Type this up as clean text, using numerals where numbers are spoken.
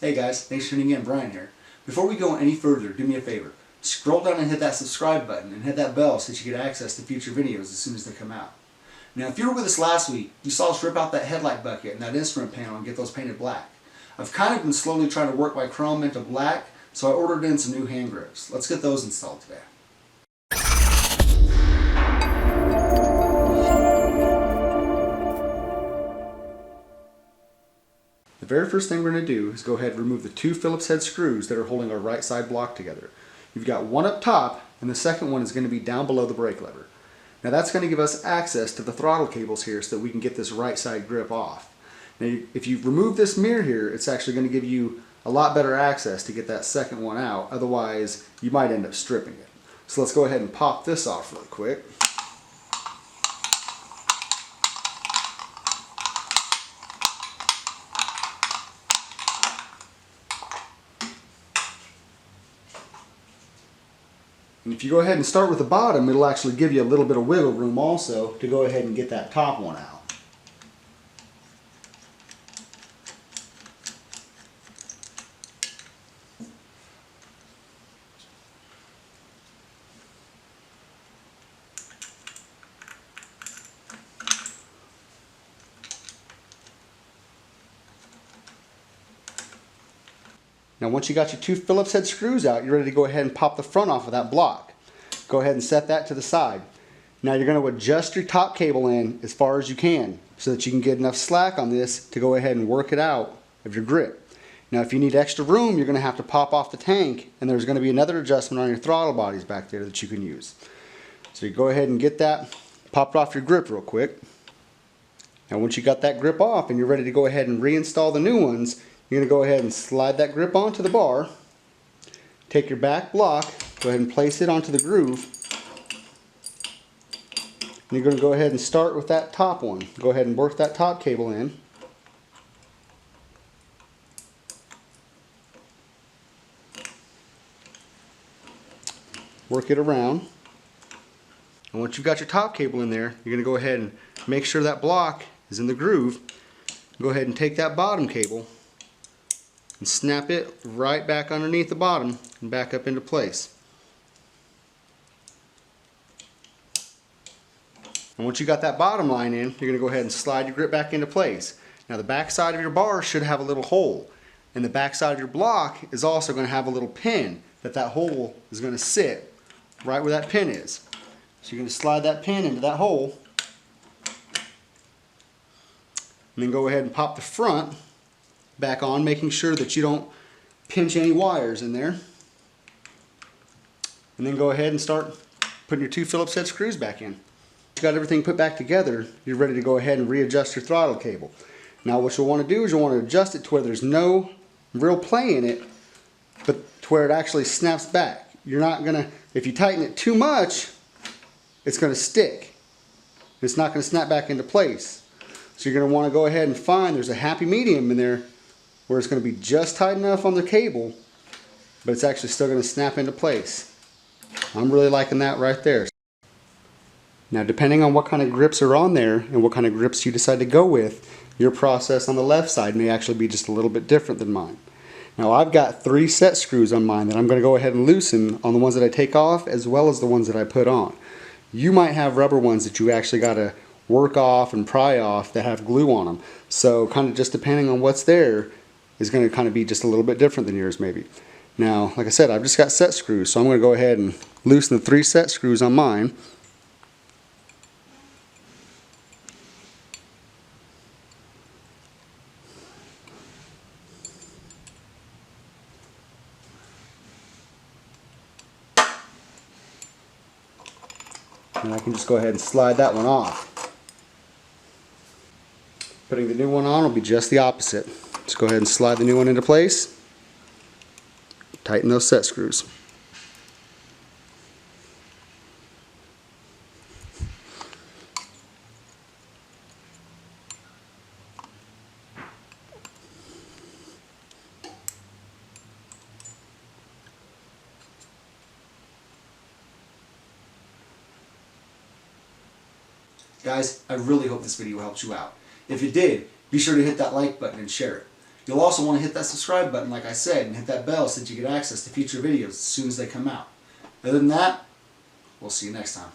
Hey guys, thanks for tuning in. Bryan here. Before we go any further, do me a favor. Scroll down and hit that subscribe button and hit that bell so that you get access to future videos as soon as they come out. Now if you were with us last week, you saw us rip out that headlight bucket and that instrument panel and get those painted black. I've kind of been slowly trying to work my chrome into black, so I ordered in some new hand grips. Let's get those installed today. The very first thing we're going to do is go ahead and remove the two Phillips head screws that are holding our right side block together. You've got one up top and the second one is going to be down below the brake lever. Now that's going to give us access to the throttle cables here so that we can get this right side grip off. Now if you remove this mirror here, it's actually going to give you a lot better access to get that second one out, otherwise you might end up stripping it. So let's go ahead and pop this off real quick. And if you go ahead and start with the bottom, it'll actually give you a little bit of wiggle room also to go ahead and get that top one out. Now once you got your two Phillips head screws out, you're ready to go ahead and pop the front off of that block. Go ahead and set that to the side. Now you're going to adjust your top cable in as far as you can so that you can get enough slack on this to go ahead and work it out of your grip. Now if you need extra room, you're going to have to pop off the tank, and there's going to be another adjustment on your throttle bodies back there that you can use. So you go ahead and get that popped off your grip real quick. Now once you got that grip off and you're ready to go ahead and reinstall the new ones, you're going to go ahead and slide that grip onto the bar, take your back block, go ahead and place it onto the groove, and you're going to go ahead and start with that top one. Go ahead and work that top cable in. Work it around. And once you've got your top cable in there, you're going to go ahead and make sure that block is in the groove. Go ahead and take that bottom cable and snap it right back underneath the bottom and back up into place. And once you got that bottom line in, you're going to go ahead and slide your grip back into place. Now the back side of your bar should have a little hole, and the back side of your block is also going to have a little pin that hole is going to sit right where that pin is. So you're going to slide that pin into that hole, and then go ahead and pop the front back on, making sure that you don't pinch any wires in there. And then go ahead and start putting your two Phillips head screws back in. You got everything put back together, you're ready to go ahead and readjust your throttle cable. Now what you'll want to do is you'll want to adjust it to where there's no real play in it, but to where it actually snaps back. You're not going to, if you tighten it too much, it's going to stick. It's not going to snap back into place. So you're going to want to go ahead and find there's a happy medium in there where it's going to be just tight enough on the cable, but it's actually still going to snap into place. I'm really liking that right there. Now depending on what kind of grips are on there and what kind of grips you decide to go with, your process on the left side may actually be just a little bit different than mine. Now I've got 3 set screws on mine that I'm going to go ahead and loosen on the ones that I take off as well as the ones that I put on. You might have rubber ones that you actually got to work off and pry off that have glue on them. So kind of just depending on what's there is going to kind of be just a little bit different than yours maybe. Now like I said, I've just got set screws, so I'm going to go ahead and loosen the 3 set screws on mine. And I can just go ahead and slide that one off. Putting the new one on will be just the opposite. Just go ahead and slide the new one into place. Tighten those set screws. Guys, I really hope this video helped you out. If it did, be sure to hit that like button and share it. You'll also want to hit that subscribe button, like I said, and hit that bell so that you get access to future videos as soon as they come out. Other than that, we'll see you next time.